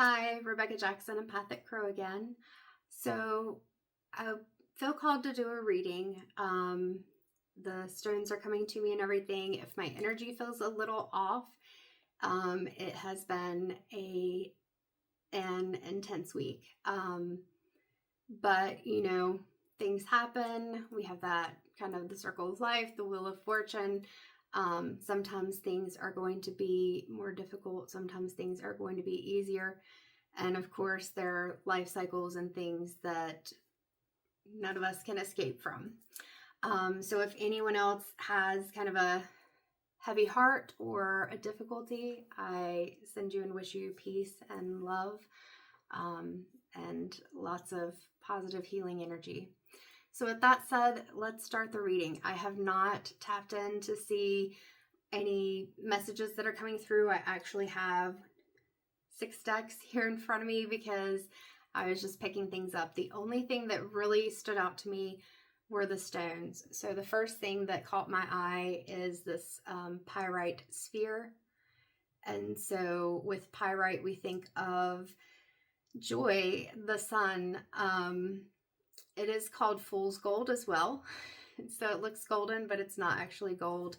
Hi, Rebecca Jackson, Empathic Crow again. So I feel called to do a reading. The stones are coming to me and everything. If my energy feels a little off, it has been an intense week. But things happen. We have that kind of the circle of life, the wheel of fortune. Sometimes things are going to be more difficult. Sometimes things are going to be easier. And of course, there are life cycles and things that none of us can escape from. So if anyone else has kind of a heavy heart or a difficulty, I send you and wish you peace and love, and lots of positive healing energy. So with that said, let's start the reading. I have not tapped in to see any messages that are coming through. I actually have 6 decks here in front of me because I was just picking things up. The only thing that really stood out to me were the stones. So the first thing that caught my eye is this pyrite sphere. And so with pyrite, we think of joy, the sun. It is called fool's gold as well. So it looks golden, but it's not actually gold.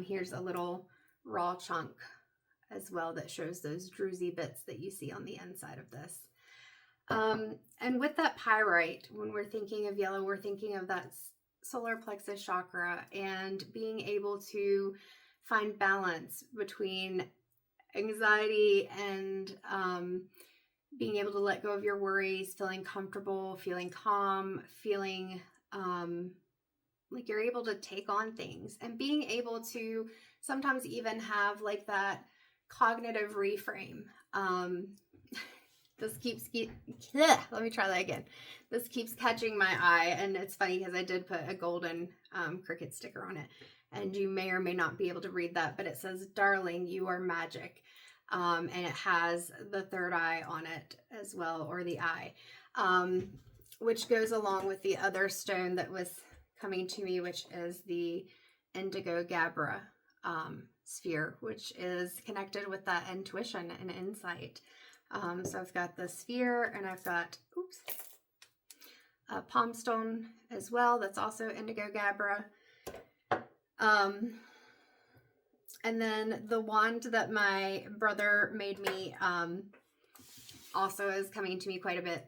Here's a little raw chunk as well that shows those druzy bits that you see on the inside of this. And with that pyrite, when we're thinking of yellow, we're thinking of that solar plexus chakra and being able to find balance between anxiety and being able to let go of your worries, feeling comfortable, feeling calm, feeling like you're able to take on things, and being able to sometimes even have like that cognitive reframe. This keeps let me try that again. This keeps catching my eye, and it's funny because I did put a golden cricket sticker on it, and you may or may not be able to read that, but it says, "Darling, you are magic." And it has the third eye on it as well, or the eye, which goes along with the other stone that was coming to me, which is the indigo gabbra sphere, which is connected with that intuition and insight. So I've got the sphere, and I've got a palm stone as well that's also indigo gabbra. And then the wand that my brother made me also is coming to me quite a bit.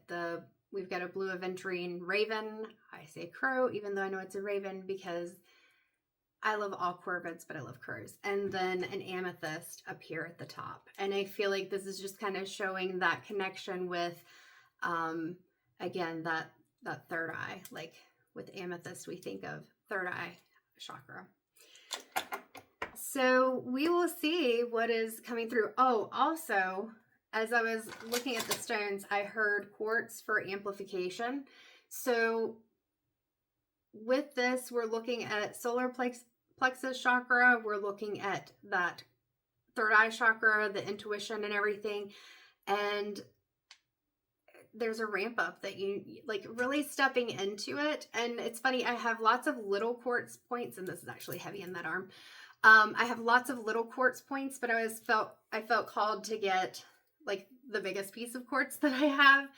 We've got a blue aventurine raven. I say crow, even though I know it's a raven because I love all corvids, but I love crows. And then an amethyst up here at the top. And I feel like this is just kind of showing that connection with, again, that third eye. Like with amethyst, we think of third eye chakra. So we will see what is coming through. Oh, also, as I was looking at the stones, I heard quartz for amplification. So with this, we're looking at solar plexus chakra. We're looking at that third eye chakra, the intuition and everything. And there's a ramp up that you like really stepping into it. And it's funny, I have lots of little quartz points, and this is actually heavy in that arm. I have lots of little quartz points, but I felt called to get like the biggest piece of quartz that I have.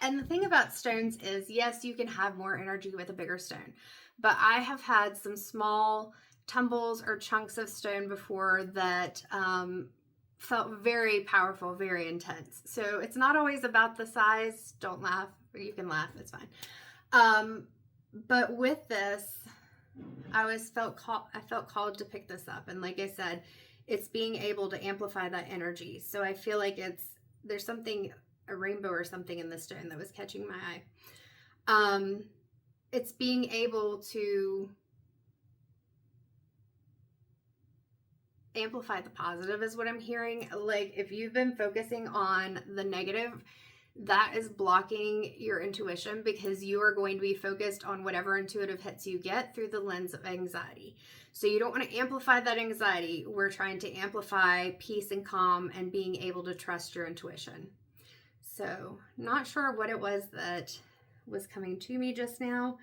And the thing about stones is, yes, you can have more energy with a bigger stone, but I have had some small tumbles or chunks of stone before that felt very powerful, very intense. So it's not always about the size. Don't laugh, or you can laugh, it's fine. But with this, I felt called to pick this up. And like I said, it's being able to amplify that energy. So I feel like there's something, a rainbow or something in the stone that was catching my eye. It's being able to amplify the positive is what I'm hearing. Like if you've been focusing on the negative, that is blocking your intuition because you are going to be focused on whatever intuitive hits you get through the lens of anxiety. So you don't want to amplify that anxiety. We're trying to amplify peace and calm and being able to trust your intuition. So not sure what it was that was coming to me just now.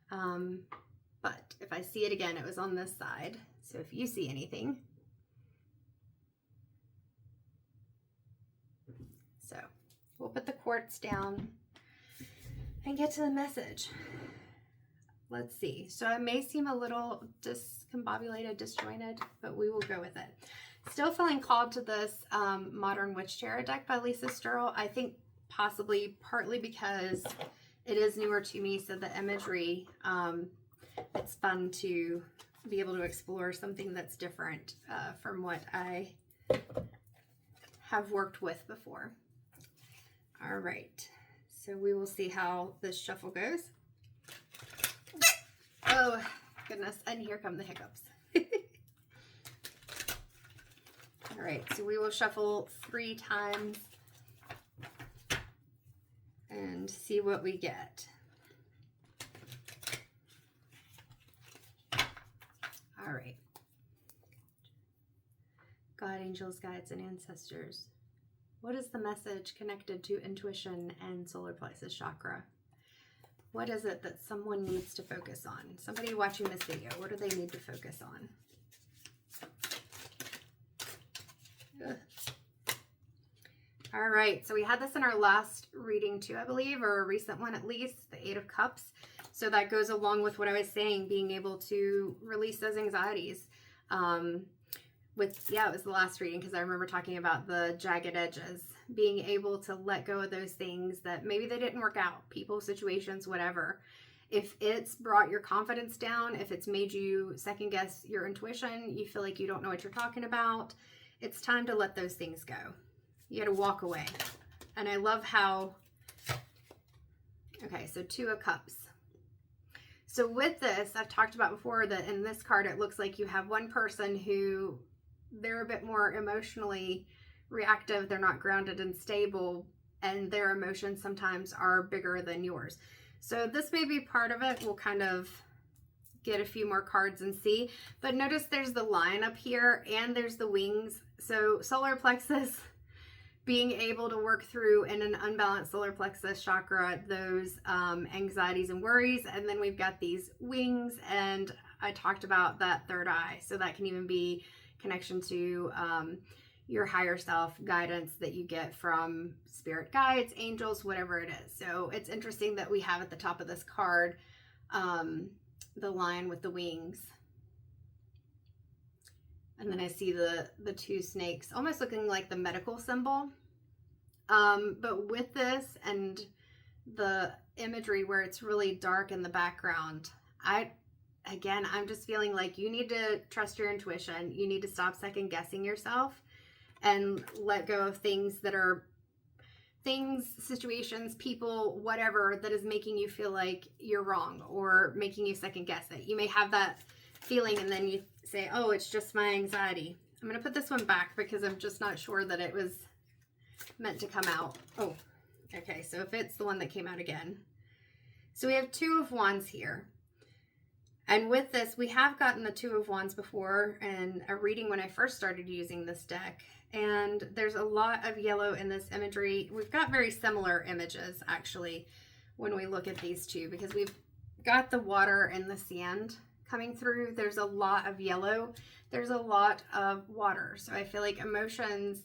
But if I see it again, it was on this side. So if you see anything. So we'll put the quartz down and get to the message. Let's see. So it may seem a little discombobulated, disjointed, but we will go with it. Still feeling called to this Modern Witch Tarot deck by Lisa Sturl. I think possibly partly because it is newer to me, so the imagery, it's fun to be able to explore something that's different from what I have worked with before. All right, so we will see how this shuffle goes. Oh, goodness, and here come the hiccups. All right, so we will shuffle 3 times and see what we get. All right. God, angels, guides, and ancestors. What is the message connected to intuition and solar plexus chakra? What is it that someone needs to focus on? Somebody watching this video, what do they need to focus on? Ugh. All right, so we had this in our last reading too, I believe, or a recent one at least, the 8 of Cups. So that goes along with what I was saying, being able to release those anxieties. It was the last reading because I remember talking about the jagged edges, being able to let go of those things that maybe they didn't work out, people, situations, whatever. If it's brought your confidence down, if it's made you second guess your intuition, you feel like you don't know what you're talking about, it's time to let those things go. You got to walk away. And I love how, okay, so 2 of Cups. So with this, I've talked about before that in this card, it looks like you have one person who they're a bit more emotionally reactive. They're not grounded and stable, and their emotions sometimes are bigger than yours. So this may be part of it. We'll kind of get a few more cards and see. But notice there's the line up here and there's the wings. So solar plexus, being able to work through in an unbalanced solar plexus chakra, those anxieties and worries. And then we've got these wings, and I talked about that third eye. So that can even be connection to your higher self, guidance that you get from spirit guides, angels, whatever it is. So it's interesting that we have at the top of this card the lion with the wings. And then I see the 2 snakes almost looking like the medical symbol. But with this and the imagery where it's really dark in the background, I'm just feeling like you need to trust your intuition. You need to stop second guessing yourself and let go of things that are situations, people, whatever, that is making you feel like you're wrong or making you second guess it. You may have that feeling and then you say, oh, it's just my anxiety. I'm going to put this one back because I'm just not sure that it was meant to come out. Oh, okay. So if it's the one that came out again. So we have 2 of Wands here. And with this, we have gotten the 2 of Wands before in a reading when I first started using this deck. And there's a lot of yellow in this imagery. We've got very similar images, actually, when we look at these 2, because we've got the water and the sand coming through. There's a lot of yellow. There's a lot of water. So I feel like emotions,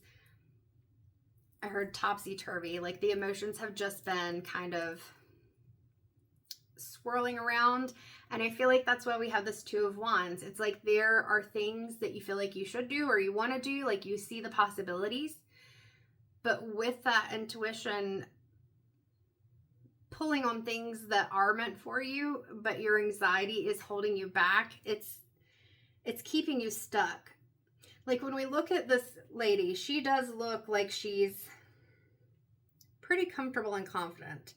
I heard topsy-turvy, like the emotions have just been kind of swirling around. And I feel like that's why we have this 2 of Wands. It's like there are things that you feel like you should do or you want to do, like you see the possibilities. But with that intuition pulling on things that are meant for you, but your anxiety is holding you back, it's keeping you stuck. Like when we look at this lady, she does look like she's pretty comfortable and confident.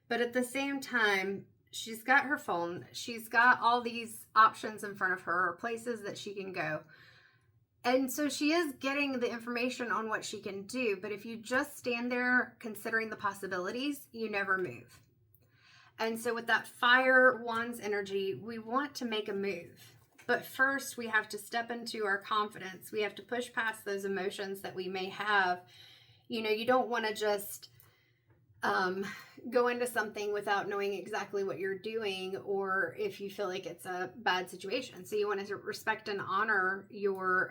But at the same time, she's got her phone. She's got all these options in front of her, or places that she can go. And so she is getting the information on what she can do. But if you just stand there considering the possibilities, you never move. And so with that fire Wands energy, we want to make a move. But first, we have to step into our confidence. We have to push past those emotions that we may have. You know, you don't want to just go into something without knowing exactly what you're doing, or if you feel like it's a bad situation. So you want to respect and honor your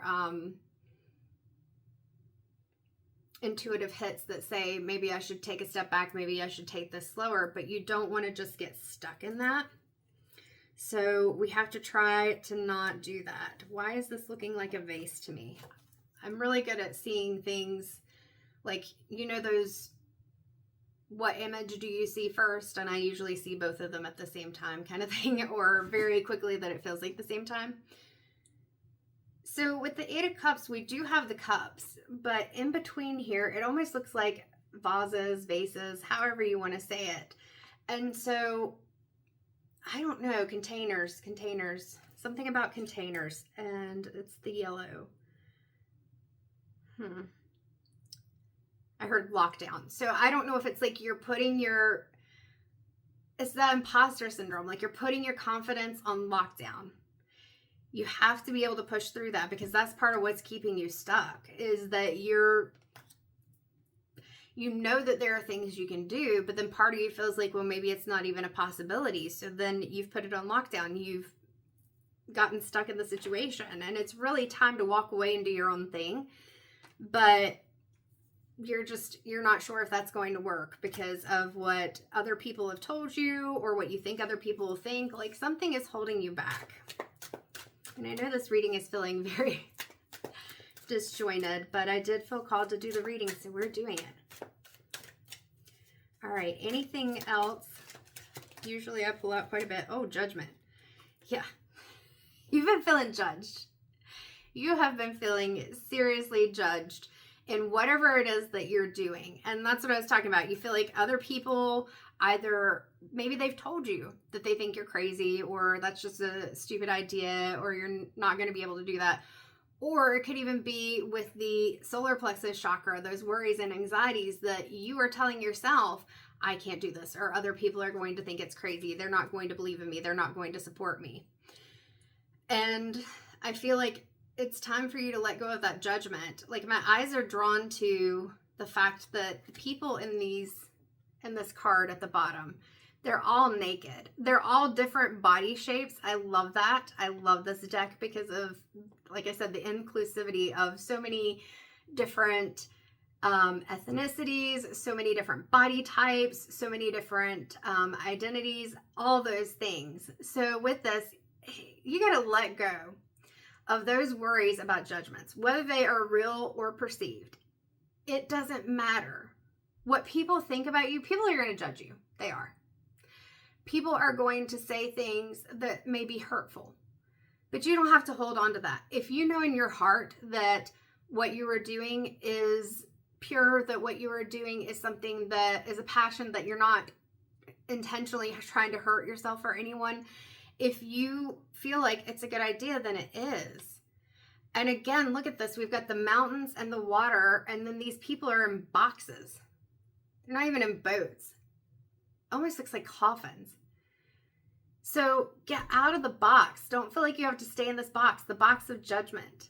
intuitive hits that say, maybe I should take a step back, maybe I should take this slower, but you don't want to just get stuck in that. So we have to try to not do that. Why is this looking like a vase to me? I'm really good at seeing things like, you know, those, what image do you see first? And I usually see both of them at the same time kind of thing, or very quickly that it feels like the same time. So with the Eight of Cups, we do have the cups, but in between here, it almost looks like vases, vases, however you want to say it. And so, I don't know, containers, something about containers, and it's the yellow. I heard lockdown. So I don't know if it's like you're putting it's that imposter syndrome, like you're putting your confidence on lockdown. You have to be able to push through that, because that's part of what's keeping you stuck, is that you know that there are things you can do, but then part of you feels like, well, maybe it's not even a possibility. So then you've put it on lockdown. You've gotten stuck in the situation, and it's really time to walk away and do your own thing. But you're not sure if that's going to work because of what other people have told you or what you think other people will think. Like something is holding you back. And I know this reading is feeling very disjointed, but I did feel called to do the reading, so we're doing it. All right, anything else? Usually I pull out quite a bit. Oh, Judgment. Yeah, you've been feeling judged. You have been feeling seriously judged in whatever it is that you're doing. And that's what I was talking about. You feel like other people, either maybe they've told you that they think you're crazy, or that's just a stupid idea, or you're not going to be able to do that. Or it could even be with the solar plexus chakra, those worries and anxieties that you are telling yourself, I can't do this, or other people are going to think it's crazy. They're not going to believe in me. They're not going to support me. And I feel like it's time for you to let go of that judgment. Like my eyes are drawn to the fact that the people in this card at the bottom, they're all naked. They're all different body shapes. I love that. I love this deck because of, like I said, the inclusivity of so many different ethnicities, so many different body types, so many different identities, all those things. So with this, you got to let go of those worries about judgments, whether they are real or perceived. It doesn't matter. What people think about you, people are going to judge you. They are. People are going to say things that may be hurtful, but you don't have to hold on to that. If you know in your heart that what you are doing is pure, that what you are doing is something that is a passion, that you're not intentionally trying to hurt yourself or anyone, if you feel like it's a good idea, then it is. And again, look at this. We've got the mountains and the water, and then these people are in boxes. They're not even in boats. Almost looks like coffins. So get out of the box. Don't feel like you have to stay in this box, the box of judgment.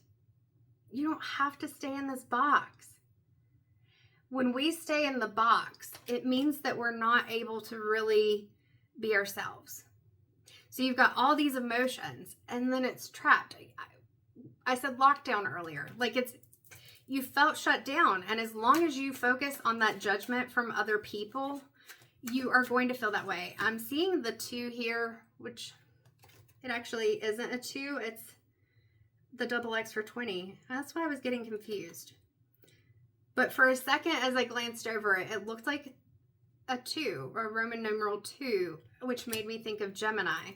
You don't have to stay in this box. When we stay in the box, it means that we're not able to really be ourselves. So you've got all these emotions, and then it's trapped. I said lockdown earlier. Like you felt shut down. And as long as you focus on that judgment from other people, you are going to feel that way. I'm seeing the 2 here, which it actually isn't a 2. It's the double X for 20. That's why I was getting confused. But for a second, as I glanced over it, it looked like a 2, or Roman numeral 2, which made me think of Gemini.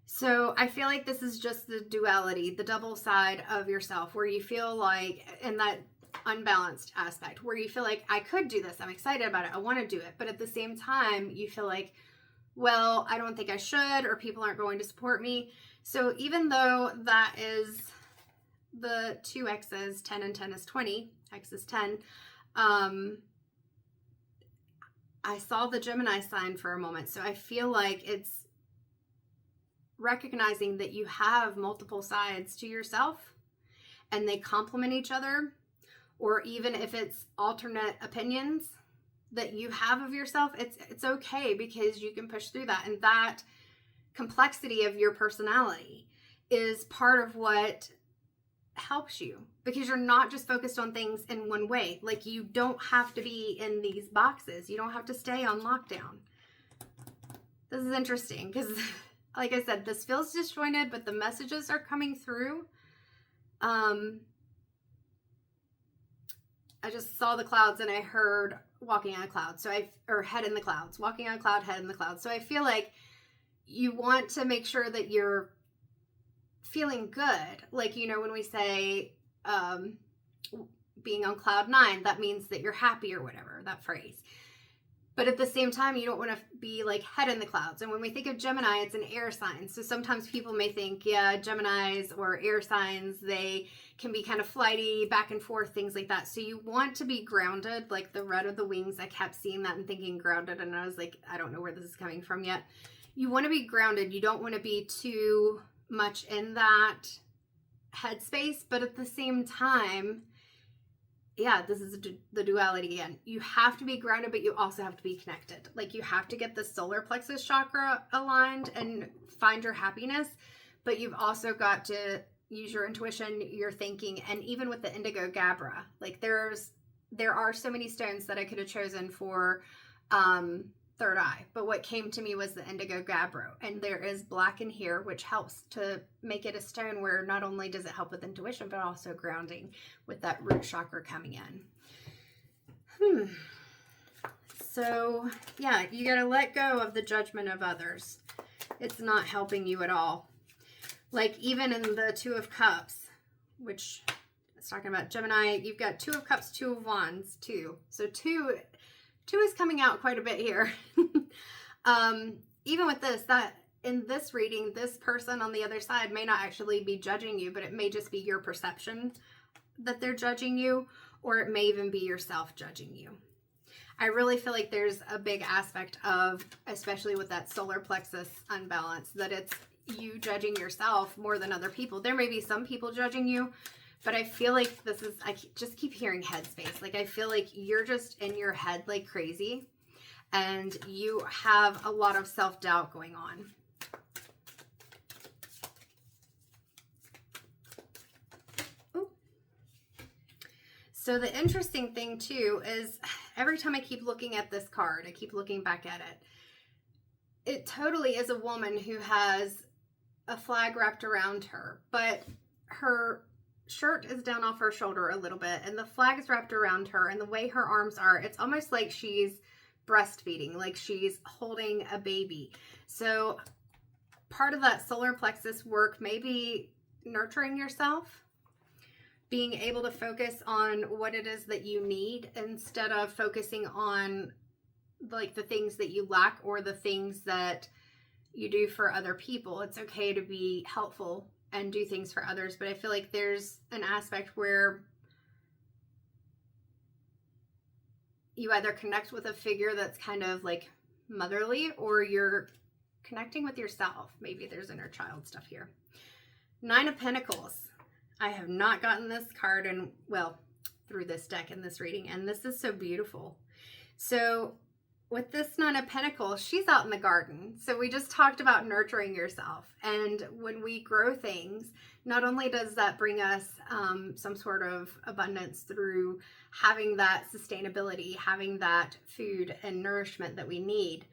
So I feel like this is just the duality, the double side of yourself, where you feel like, in that unbalanced aspect, where you feel like, I could do this, I'm excited about it, I want to do it, but at the same time you feel like, well, I don't think I should, or people aren't going to support me. So even though that is the 2 X's, 10 and 10 is 20, X is 10, I saw the Gemini sign for a moment. So I feel like it's recognizing that you have multiple sides to yourself and they complement each other, or even if it's alternate opinions that you have of yourself, it's okay, because you can push through that. And that complexity of your personality is part of what helps you, because you're not just focused on things in one way. Like, you don't have to be in these boxes. You don't have to stay on lockdown. This is interesting because, like I said, this feels disjointed, but the messages are coming through. I just saw the clouds and I heard walking on a cloud. Or head in the clouds, walking on a cloud, head in the clouds. So I feel like you want to make sure that you're feeling good. Like, you know, when we say, being on cloud 9, that means that you're happy or whatever, that phrase. But at the same time, you don't want to be like head in the clouds. And when we think of Gemini, it's an air sign. So sometimes people may think, yeah, Geminis or air signs, they can be kind of flighty, back and forth, things like that. So you want to be grounded, like the red of the wings. I kept seeing that and thinking grounded. And I was like, I don't know where this is coming from yet. You want to be grounded. You don't want to be too much in that headspace. But at the same time, yeah, this is the duality again. You have to be grounded, but you also have to be connected. Like, you have to get the solar plexus chakra aligned and find your happiness, but you've also got to use your intuition, your thinking, and even with the indigo gabbro, like there are so many stones that I could have chosen for third eye, but what came to me was the indigo gabbro, and there is black in here, which helps to make it a stone where not only does it help with intuition, but also grounding with that root chakra coming in. So yeah, you got to let go of the judgment of others. It's not helping you at all. Like, even in the Two of Cups, which it's talking about Gemini, you've got Two of Cups, Two of Wands, two. So two is coming out quite a bit here. Even with this, that in this reading, this person on the other side may not actually be judging you, but it may just be your perception that they're judging you, or it may even be yourself judging you. I really feel like there's a big aspect of, especially with that solar plexus unbalance, that it's you judging yourself more than other people. There may be some people judging you, but I feel like I just keep hearing headspace. Like, I feel like you're just in your head like crazy, and you have a lot of self-doubt going on. Ooh. So the interesting thing too is every time I keep looking at this card, I keep looking back at it. It totally is a woman who has a flag wrapped around her, but her shirt is down off her shoulder a little bit, and the flag is wrapped around her, and the way her arms are, it's almost like she's breastfeeding, like she's holding a baby. So part of that solar plexus work may be nurturing yourself, being able to focus on what it is that you need instead of focusing on like the things that you lack or the things that you do for other people. It's okay to be helpful and do things for others, but I feel like there's an aspect where you either connect with a figure that's kind of like motherly, or you're connecting with yourself. Maybe there's inner child stuff here. Nine of Pentacles. I have not gotten this card through this deck in this reading, and this is so beautiful. So with this Nine of Pentacles, she's out in the garden. So we just talked about nurturing yourself. And when we grow things, not only does that bring us some sort of abundance through having that sustainability, having that food and nourishment that we need,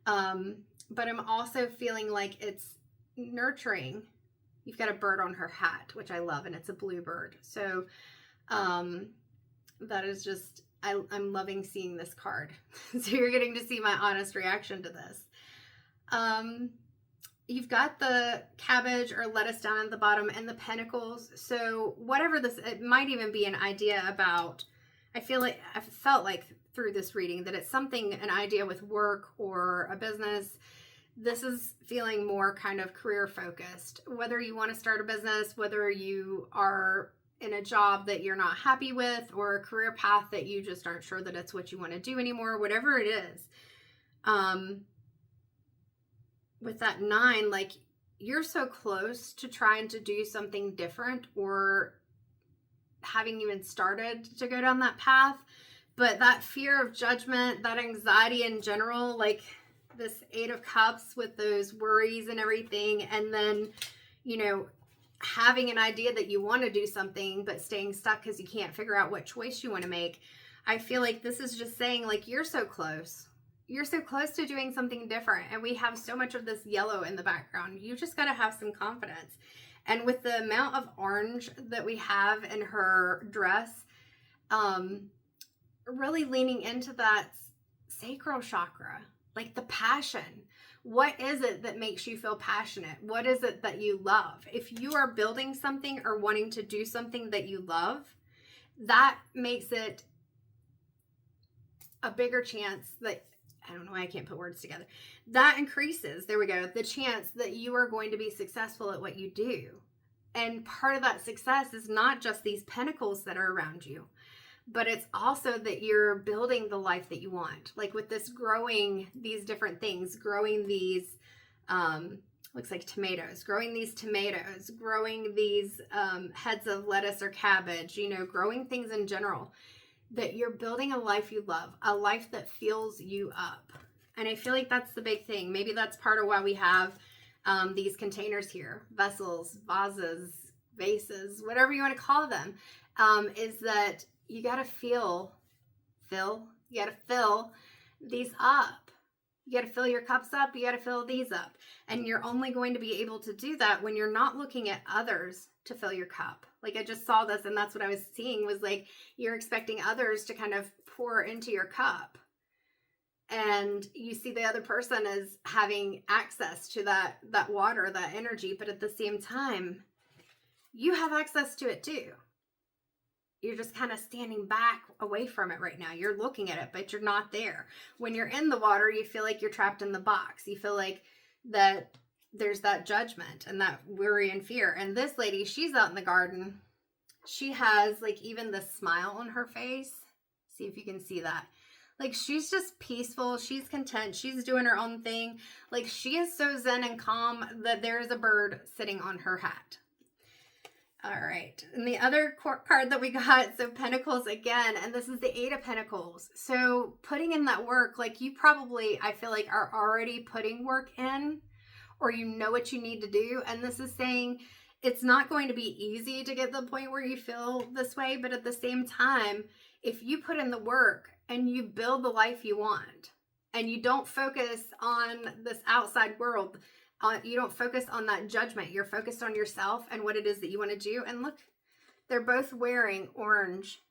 but I'm also feeling like it's nurturing. You've got a bird on her hat, which I love, and it's a blue bird. So that is just... I'm loving seeing this card. So you're getting to see my honest reaction to this. You've got the cabbage or lettuce down at the bottom and the pentacles. So whatever this, it might even be an idea about, I felt like through this reading that it's something, an idea with work or a business. This is feeling more kind of career focused. Whether you want to start a business, whether you are in a job that you're not happy with, or a career path that you just aren't sure that it's what you want to do anymore, whatever it is. With that 9, like, you're so close to trying to do something different, or having even started to go down that path, but that fear of judgment, that anxiety in general, like this 8 of Cups with those worries and everything, and then, you know, having an idea that you want to do something, but staying stuck because you can't figure out what choice you want to make. I feel like this is just saying, like, you're so close. You're so close to doing something different. And we have so much of this yellow in the background. You just got to have some confidence. And with the amount of orange that we have in her dress, really leaning into that sacral chakra, like the passion. What is it that makes you feel passionate? What is it that you love? If you are building something or wanting to do something that you love, that makes it a bigger chance that, I don't know why I can't put words together. That increases, there we go, the chance that you are going to be successful at what you do. And part of that success is not just these pentacles that are around you, but it's also that you're building the life that you want. Like with this growing these different things, growing these, looks like tomatoes, growing these heads of lettuce or cabbage, you know, growing things in general, that you're building a life you love, a life that fills you up. And I feel like that's the big thing. Maybe that's part of why we have these containers here, vessels, vases, whatever you want to call them, is that you got to fill these up. You got to fill your cups up. You got to fill these up. And you're only going to be able to do that when you're not looking at others to fill your cup. Like I just saw this, and that's what I was seeing, was like you're expecting others to kind of pour into your cup. And you see the other person is having access to that water, that energy, but at the same time, you have access to it too. You're just kind of standing back away from it right now. You're looking at it, but you're not there. When you're in the water, you feel like you're trapped in the box. You feel like that there's that judgment and that worry and fear. And this lady, she's out in the garden. She has like even the smile on her face. See if you can see that. Like she's just peaceful. She's content. She's doing her own thing. Like she is so zen and calm that there is a bird sitting on her hat. All right. And the other card that we got, so Pentacles again, and this is the Eight of Pentacles. So putting in that work, like you probably, I feel like, are already putting work in, or you know what you need to do. And this is saying it's not going to be easy to get to the point where you feel this way, but at the same time, if you put in the work and you build the life you want, and you don't focus on this outside world, you don't focus on that judgment. You're focused on yourself and what it is that you want to do. And look, they're both wearing orange.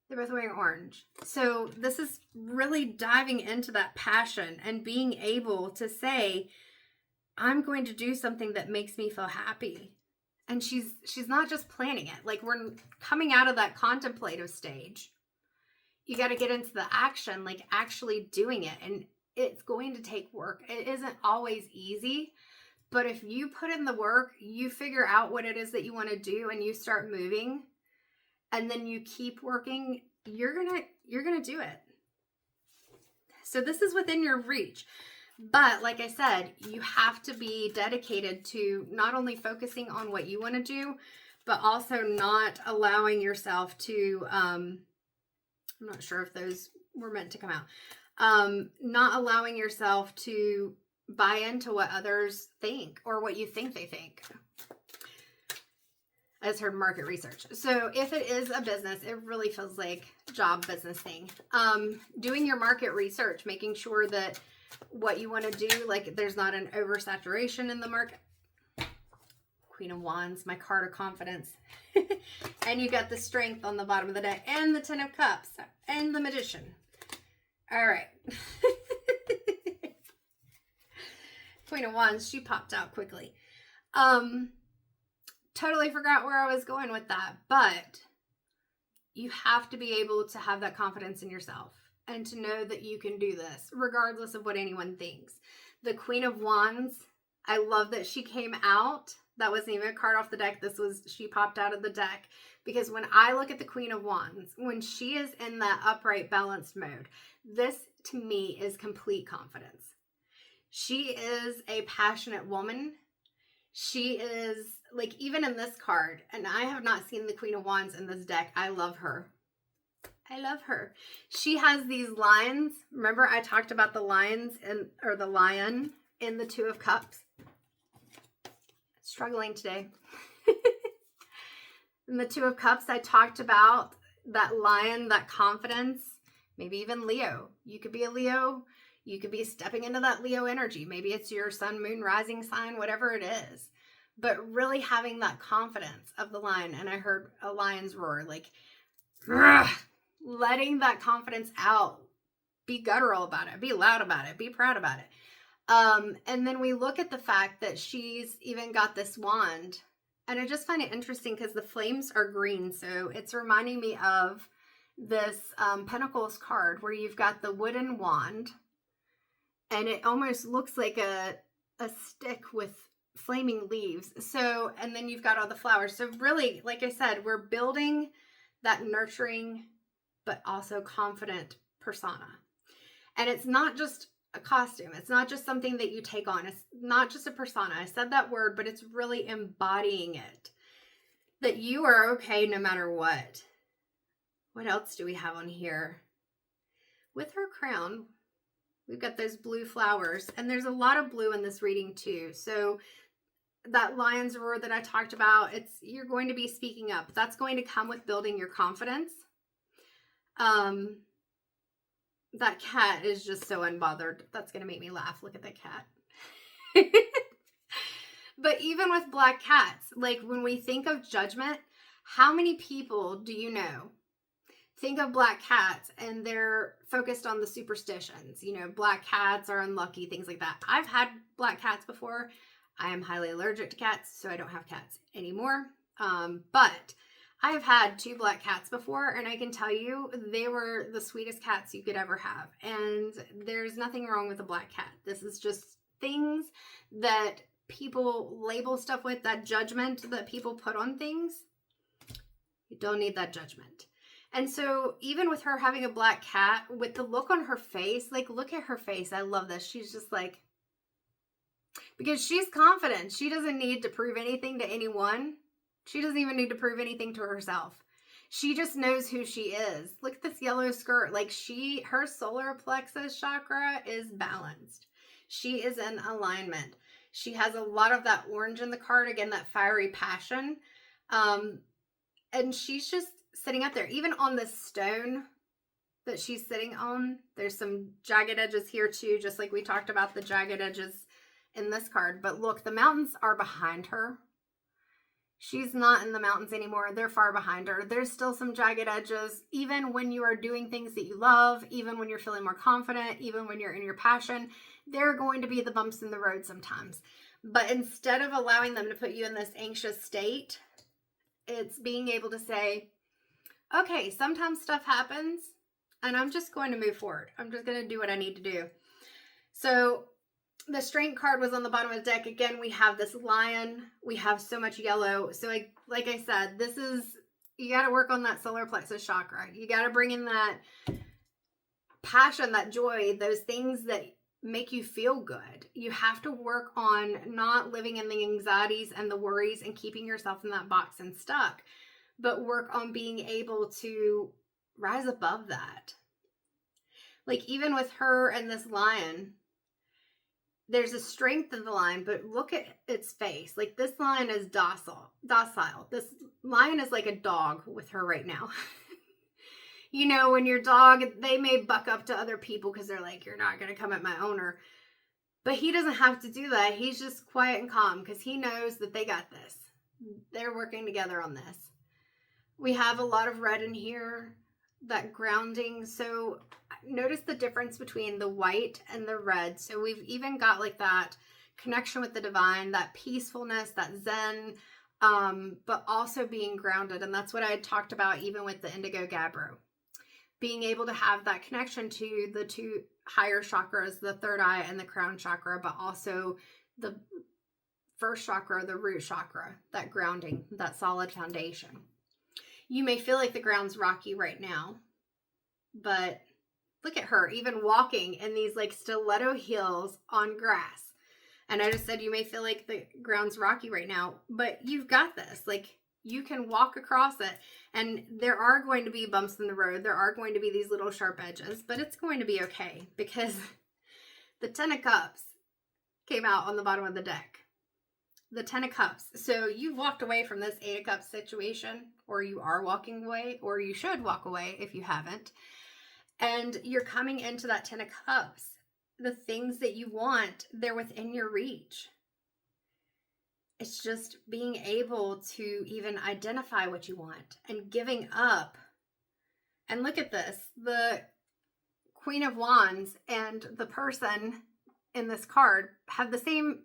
They're both wearing orange. So this is really diving into that passion and being able to say, I'm going to do something that makes me feel happy. And she's not just planning it. Like we're coming out of that contemplative stage. You got to get into the action, like actually doing it. And it's going to take work. It isn't always easy, but if you put in the work, you figure out what it is that you want to do and you start moving, and then you keep working, you're going to do it. So this is within your reach. But like I said, you have to be dedicated to not only focusing on what you want to do, but also not allowing yourself to, I'm not sure if those were meant to come out. Not allowing yourself to buy into what others think or what you think they think. I just heard market research. So if it is a business, it really feels like job business thing. Doing your market research, making sure that what you want to do, like there's not an oversaturation in the market. Queen of Wands, my card of confidence. And you got the Strength on the bottom of the deck and the Ten of Cups and the Magician. All right. Queen of Wands, she popped out quickly. Totally forgot where I was going with that, but you have to be able to have that confidence in yourself and to know that you can do this regardless of what anyone thinks. The Queen of Wands, I love that she came out. That wasn't even a card off the deck. She popped out of the deck. Because when I look at the Queen of Wands, when she is in that upright, balanced mode, this to me is complete confidence. She is a passionate woman. She is, like, even in this card, and I have not seen the Queen of Wands in this deck. I love her. I love her. She has these lines. Remember I talked about the lines or the lion in the Two of Cups? Struggling today. In the Two of Cups, I talked about that lion, that confidence, maybe even Leo. You could be a Leo. You could be stepping into that Leo energy. Maybe it's your sun, moon, rising sign, whatever it is. But really having that confidence of the lion. And I heard a lion's roar, like, letting that confidence out. Be guttural about it. Be loud about it. Be proud about it. And then we look at the fact that she's even got this wand. And I just find it interesting because the flames are green. So it's reminding me of this Pentacles card where you've got the wooden wand. And it almost looks like a stick with flaming leaves. So, and then you've got all the flowers. So really, like I said, we're building that nurturing, but also confident persona. And it's not just a costume. It's not just something that you take on. It's not just a persona. I said that word, but it's really embodying it. That you are okay no matter what. What else do we have on here? With her crown, we've got those blue flowers. And there's a lot of blue in this reading too. So that lion's roar that I talked about, you're going to be speaking up. That's going to come with building your confidence. That cat is just so unbothered. That's going to make me laugh. Look at that cat. But even with black cats, like when we think of judgment, how many people do you know think of black cats and they're focused on the superstitions? You know, black cats are unlucky, things like that. I've had black cats before. I am highly allergic to cats, so I don't have cats anymore. But I have had 2 black cats before, and I can tell you they were the sweetest cats you could ever have. And there's nothing wrong with a black cat. This is just things that people label stuff with, that judgment that people put on things. You don't need that judgment. And so even with her having a black cat, with the look on her face, like look at her face. I love this. She's just like, because she's confident. She doesn't need to prove anything to anyone. She doesn't even need to prove anything to herself. She just knows who she is. Look at this yellow skirt. Like her solar plexus chakra is balanced. She is in alignment. She has a lot of that orange in the card. Again, that fiery passion. And she's just sitting up there. Even on the stone that she's sitting on, there's some jagged edges here too, just like we talked about the jagged edges in this card. But look, the mountains are behind her. She's not in the mountains anymore. They're far behind her. There's still some jagged edges. Even when you are doing things that you love, even when you're feeling more confident, even when you're in your passion, there are going to be the bumps in the road sometimes. But instead of allowing them to put you in this anxious state, it's being able to say, okay, sometimes stuff happens and I'm just going to move forward. I'm just going to do what I need to do. So the strength card was on the bottom of the deck. Again, we have this lion. We have so much yellow. So like I said, you got to work on that solar plexus chakra. You got to bring in that passion, that joy, those things that make you feel good. You have to work on not living in the anxieties and the worries and keeping yourself in that box and stuck, but work on being able to rise above that. Like even with her and this lion, there's a strength in the lion, but look at its face. Like this lion is docile. This lion is like a dog with her right now. You know, when your dog, they may buck up to other people because they're like, you're not going to come at my owner. But he doesn't have to do that. He's just quiet and calm because he knows that they got this. They're working together on this. We have a lot of red in here, that grounding. So notice the difference between the white and the red. So we've even got like that connection with the divine, that peacefulness, that zen, but also being grounded. And that's what I had talked about even with the indigo gabbro. Being able to have that connection to the 2 higher chakras, the third eye and the crown chakra, but also the first chakra, the root chakra, that grounding, that solid foundation. You may feel like the ground's rocky right now, but look at her, even walking in these like stiletto heels on grass. And I just said, you may feel like the ground's rocky right now, but you've got this. Like you can walk across it, and there are going to be bumps in the road. There are going to be these little sharp edges, but it's going to be okay because the 10 of Cups came out on the bottom of the deck. the Ten of Cups. So you walked away from this Eight of Cups situation, or you are walking away, or you should walk away if you haven't. And you're coming into that Ten of Cups. The things that you want, they're within your reach. It's just being able to even identify what you want and giving up. And look at this. The Queen of Wands and the person in this card have the same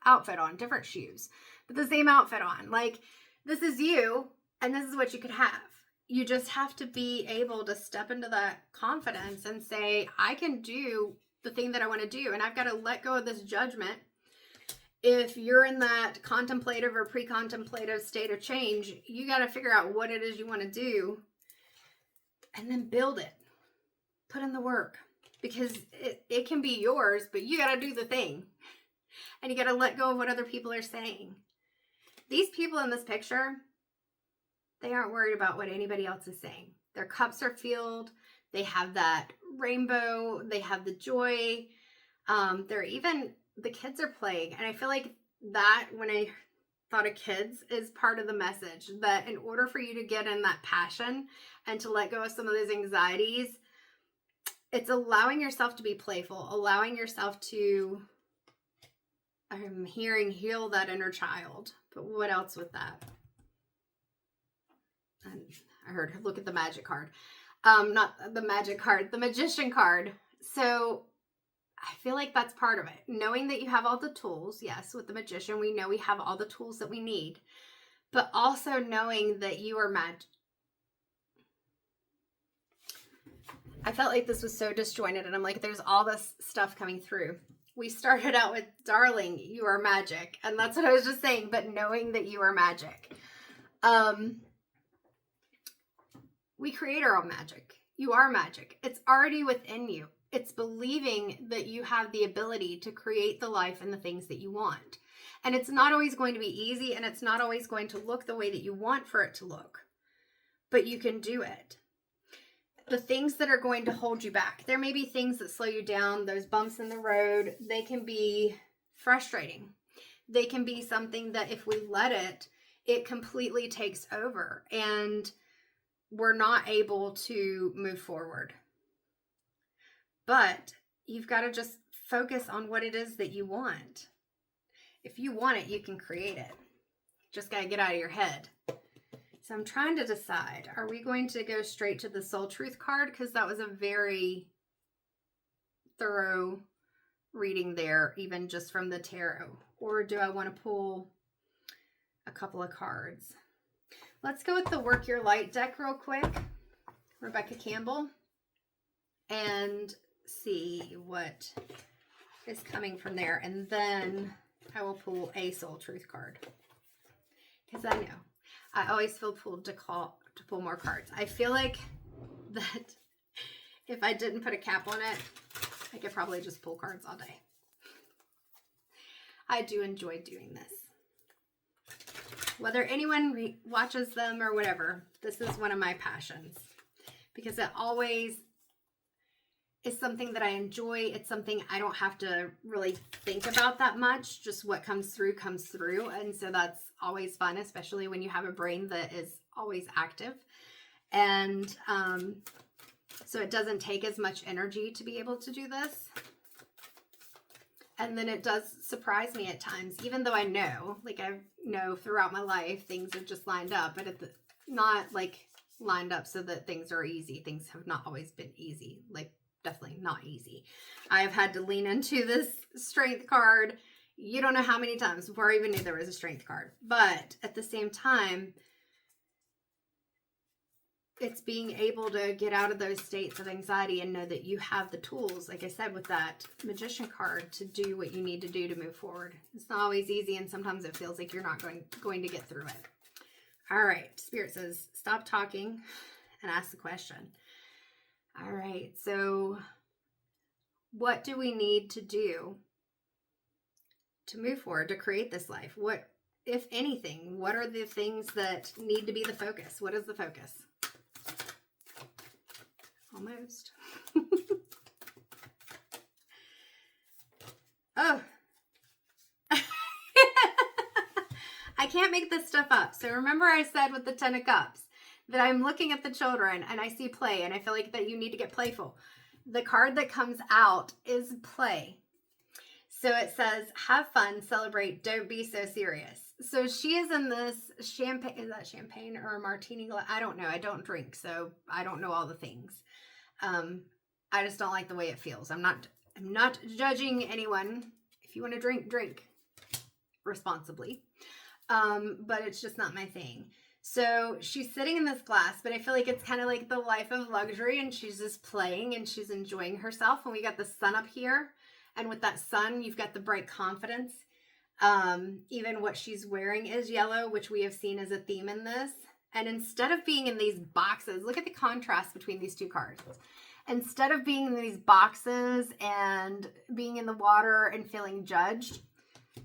outfit on, different shoes, but the same outfit on. Like, this is you, and this is what you could have. You just have to be able to step into that confidence and say, I can do the thing that I want to do, and I've got to let go of this judgment. If you're in that contemplative or pre-contemplative state of change, you got to figure out what it is you want to do and then build it. Put in the work, because it can be yours, but you got to do the thing. And you got to let go of what other people are saying. These people in this picture, they aren't worried about what anybody else is saying. Their cups are filled. They have that rainbow. They have the joy. The kids are playing. And I feel like that, when I thought of kids, is part of the message. That in order for you to get in that passion and to let go of some of those anxieties, it's allowing yourself to be playful, allowing yourself to, I'm hearing, heal that inner child. But what else with that? And I heard, look at the magic card. Not the magic card, the magician card. So I feel like that's part of it. Knowing that you have all the tools. Yes, with the magician, we know we have all the tools that we need. But also knowing that you are magic. I felt like this was so disjointed, and I'm like, there's all this stuff coming through. We started out with, darling, you are magic. And that's what I was just saying, but knowing that you are magic. We create our own magic. You are magic. It's already within you. It's believing that you have the ability to create the life and the things that you want. And it's not always going to be easy, and it's not always going to look the way that you want for it to look. But you can do it. The things that are going to hold you back. There may be things that slow you down, those bumps in the road. They can be frustrating. They can be something that if we let it, it completely takes over and we're not able to move forward. But you've got to just focus on what it is that you want. If you want it, you can create it. Just got to get out of your head. So I'm trying to decide, are we going to go straight to the Soul Truth card? Because that was a very thorough reading there, even just from the tarot. Or do I want to pull a couple of cards? Let's go with the Work Your Light deck real quick. Rebecca Campbell. And see what is coming from there. And then I will pull a Soul Truth card. Because I know. I always feel pulled to pull more cards. I feel like that if I didn't put a cap on it, I could probably just pull cards all day. I do enjoy doing this. Whether anyone watches them or whatever, this is one of my passions. Because it always is something that I enjoy. It's something I don't have to really think about that much. Just what comes through comes through. And so that's always fun, especially when you have a brain that is always active. And so it doesn't take as much energy to be able to do this. And then it does surprise me at times, even though I know, like I know throughout my life, things have just lined up, but it's not like lined up so that things are easy. Things have not always been easy, like definitely not easy. I have had to lean into this strength card. You don't know how many times before I even knew there was a strength card. But at the same time, it's being able to get out of those states of anxiety and know that you have the tools, like I said, with that magician card to do what you need to do to move forward. It's not always easy, and sometimes it feels like you're not going to get through it. All right, Spirit says, stop talking and ask the question. All right, so what do we need to do to move forward, to create this life? What, if anything, what are the things that need to be the focus? What is the focus? Almost. Oh. can't make this stuff up. So remember I said with the 10 of Cups that I'm looking at the children and I see play and I feel like that you need to get playful. The card that comes out is play. So it says, have fun, celebrate, don't be so serious. So she is in this champagne, is that champagne or a martini glass? I don't know. I don't drink, so I don't know all the things. I just don't like the way it feels. I'm not judging anyone. If you want to drink, drink responsibly. But it's just not my thing. So she's sitting in this glass, but I feel like it's kind of like the life of luxury and she's just playing and she's enjoying herself. And we got the sun up here. And with that sun, you've got the bright confidence. Even what she's wearing is yellow, which we have seen as a theme in this. And instead of being in these boxes, look at the contrast between these two cards. Instead of being in these boxes and being in the water and feeling judged,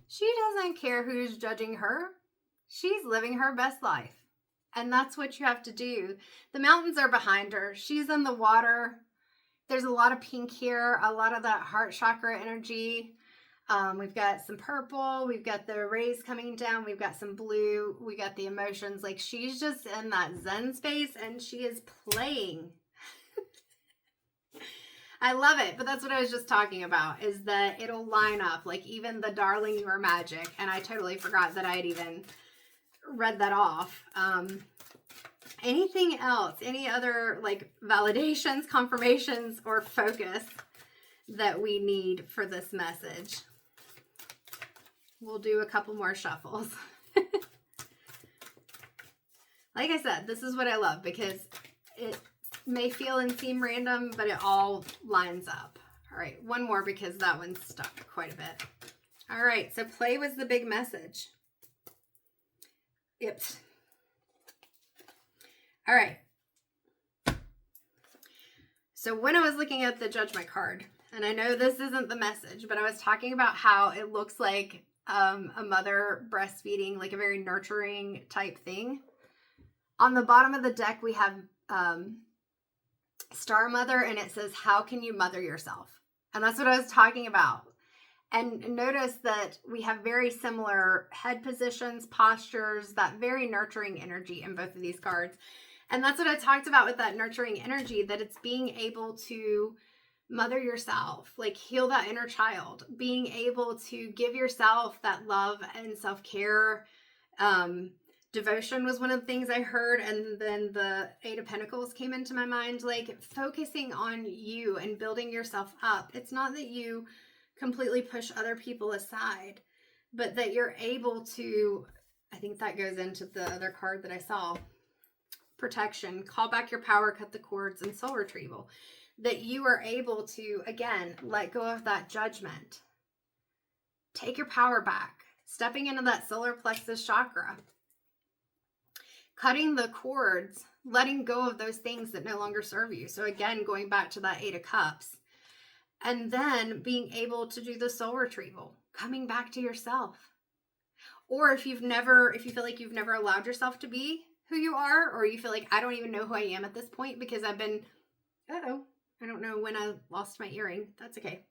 she doesn't care who's judging her. She's living her best life. And that's what you have to do. The mountains are behind her. She's in the water. There's a lot of pink here, a lot of that heart chakra energy. We've got some purple. We've got the rays coming down. We've got some blue. We got the emotions. Like she's just in that Zen space and she is playing. I love it, but that's what I was just talking about, is that it'll line up, like even the darling you are magic, and I totally forgot that I had even read that off. Anything else, any other like validations, confirmations, or focus that we need for this message? We'll do a couple more shuffles. Like I said, this is what I love because it may feel and seem random, but it all lines up. All right, one more because that one's stuck quite a bit. All right, so play was the big message. Yep. All right. So when I was looking at the Judgment card, and I know this isn't the message, but I was talking about how it looks like a mother breastfeeding, like a very nurturing type thing. On the bottom of the deck, we have Star Mother, and it says, how can you mother yourself? And that's what I was talking about. And notice that we have very similar head positions, postures, that very nurturing energy in both of these cards. And that's what I talked about with that nurturing energy, that it's being able to mother yourself, like heal that inner child, being able to give yourself that love and self-care. Devotion was one of the things I heard, and then the Eight of Pentacles came into my mind, like focusing on you and building yourself up. It's not that you completely push other people aside, but that you're able to, I think that goes into the other card that I saw, protection, call back your power, cut the cords, and soul retrieval. That you are able to, again, let go of that judgment. Take your power back. Stepping into that solar plexus chakra. Cutting the cords, letting go of those things that no longer serve you. So again, going back to that Eight of Cups. And then being able to do the soul retrieval, coming back to yourself. Or if you feel like you've never allowed yourself to be who you are, or you feel like I don't even know who I am at this point because I've been, I don't know when I lost my earring. That's okay.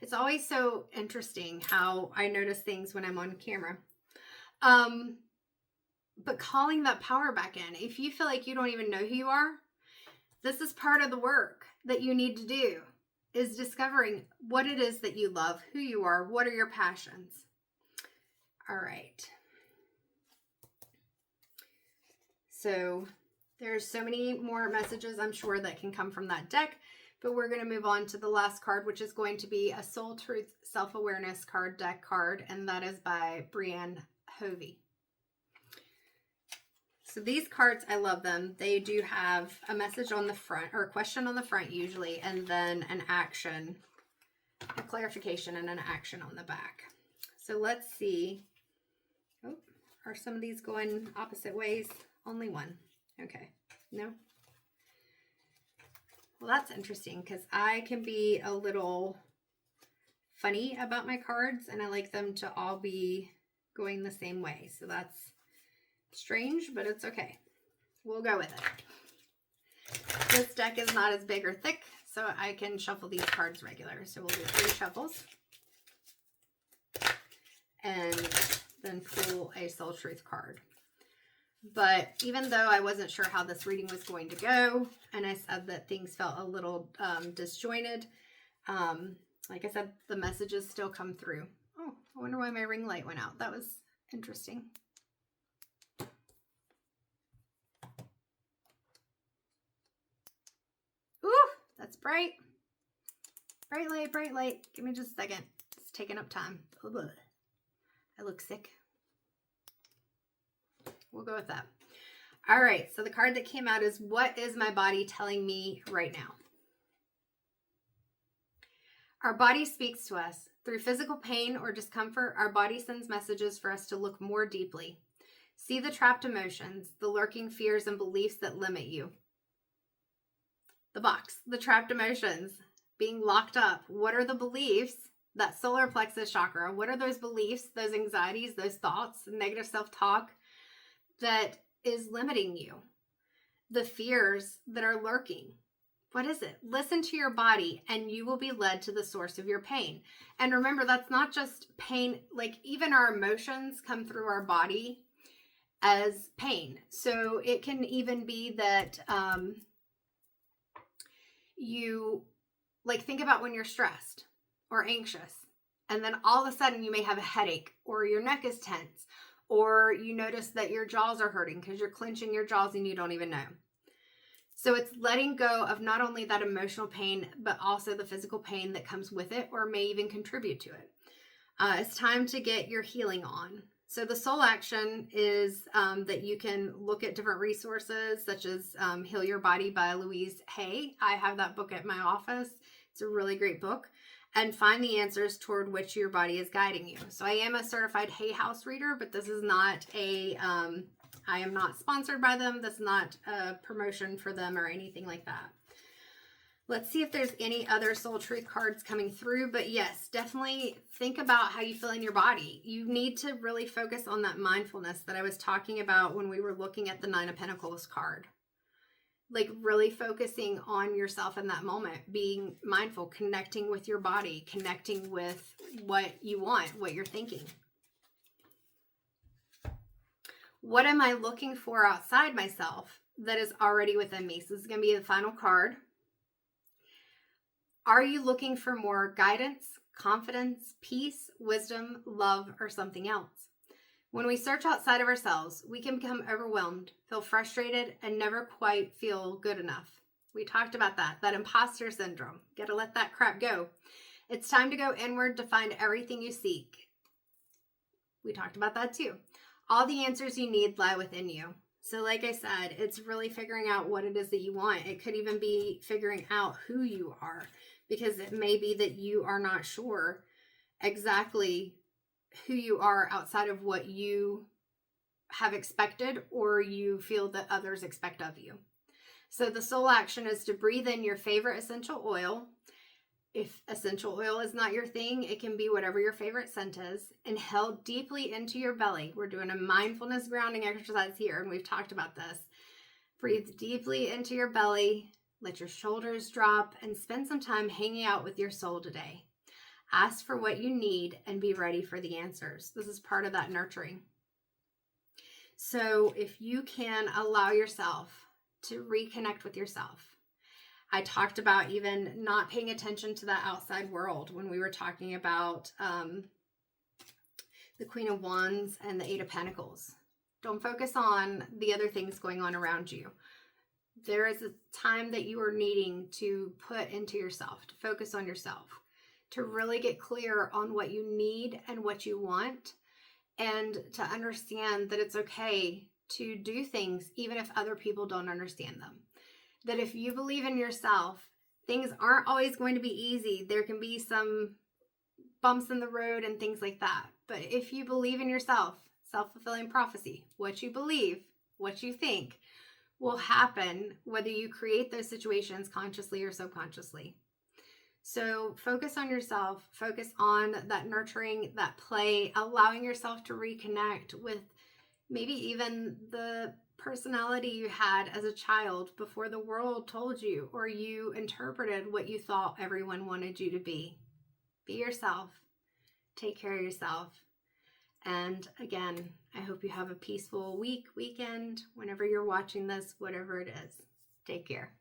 It's always so interesting how I notice things when I'm on camera. But calling that power back in, if you feel like you don't even know who you are, this is part of the work that you need to do, is discovering what it is that you love, who you are, what are your passions. All right. So there's so many more messages, I'm sure, that can come from that deck, but we're going to move on to the last card, which is going to be a Soul Truth Self-Awareness card, deck card, and that is by Brienne Hovey. So these cards, I love them. They do have a message on the front, or a question on the front usually, and then an action, a clarification, and an action on the back. So let's see. Oh, are some of these going opposite ways? Only one. Okay. No? Well, that's interesting because I can be a little funny about my cards, and I like them to all be going the same way. So that's strange, but it's okay. We'll go with it. This deck is not as big or thick, so I can shuffle these cards regular. So we'll do 3 shuffles. and then pull a soul truth card. But even though I wasn't sure how this reading was going to go, and I said that things felt a little disjointed, like I said, the messages still come through. Oh, I wonder why my ring light went out. That was interesting. Ooh, that's bright. Bright light, bright light. Give me just a second. It's taking up time. Ugh. I look sick. We'll go with that. All right, so the card that came out is, what is my body telling me right now? Our body speaks to us. Through physical pain or discomfort, our body sends messages for us to look more deeply. See the trapped emotions, the lurking fears and beliefs that limit you. The box, the trapped emotions, being locked up. What are the beliefs? That solar plexus chakra. What are those beliefs, those anxieties, those thoughts, negative self-talk that is limiting you? The fears that are lurking. What is it? Listen to your body and you will be led to the source of your pain. And remember, that's not just pain. Like, even our emotions come through our body as pain. So it can even be that you, like, think about when you're stressed or anxious, and then all of a sudden you may have a headache, or your neck is tense, or you notice that your jaws are hurting because you're clenching your jaws and you don't even know. So it's letting go of not only that emotional pain, but also the physical pain that comes with it or may even contribute to it. It's time to get your healing on. So the soul action is that you can look at different resources, such as Heal Your Body by Louise Hay. I have that book at my office. It's a really great book. And find the answers toward which your body is guiding you. So I am a certified Hay House reader, but this is not a, I am not sponsored by them. This is not a promotion for them or anything like that. Let's see if there's any other soul truth cards coming through. But yes, definitely think about how you feel in your body. You need to really focus on that mindfulness that I was talking about when we were looking at the Nine of Pentacles card. Like, really focusing on yourself in that moment, being mindful, connecting with your body, connecting with what you want, what you're thinking. What am I looking for outside myself that is already within me? So this is going to be the final card. Are you looking for more guidance, confidence, peace, wisdom, love, or something else? When we search outside of ourselves, we can become overwhelmed, feel frustrated, and never quite feel good enough. We talked about that imposter syndrome. Got to let that crap go. It's time to go inward to find everything you seek. We talked about that too. All the answers you need lie within you. So like I said, it's really figuring out what it is that you want. It could even be figuring out who you are, because it may be that you are not sure exactly who you are outside of what you have expected or you feel that others expect of you. So the soul action is to breathe in your favorite essential oil. If essential oil is not your thing, it can be whatever your favorite scent is. Inhale deeply into your belly. We're doing a mindfulness grounding exercise here, and we've talked about this. Breathe deeply into your belly. Let your shoulders drop and spend some time hanging out with your soul today. Ask for what you need and be ready for the answers. This is part of that nurturing. So if you can allow yourself to reconnect with yourself. I talked about even not paying attention to that outside world when we were talking about the Queen of Wands and the Eight of Pentacles. Don't focus on the other things going on around you. There is a time that you are needing to put into yourself, to focus on yourself, to really get clear on what you need and what you want, and to understand that it's okay to do things even if other people don't understand them. That if you believe in yourself, things aren't always going to be easy. There can be some bumps in the road and things like that. But if you believe in yourself, self-fulfilling prophecy, what you believe, what you think will happen whether you create those situations consciously or subconsciously. So focus on yourself, focus on that nurturing, that play, allowing yourself to reconnect with maybe even the personality you had as a child before the world told you, or you interpreted what you thought everyone wanted you to be. Be yourself. Take care of yourself. And again, I hope you have a peaceful weekend, whenever you're watching this, whatever it is. Take care.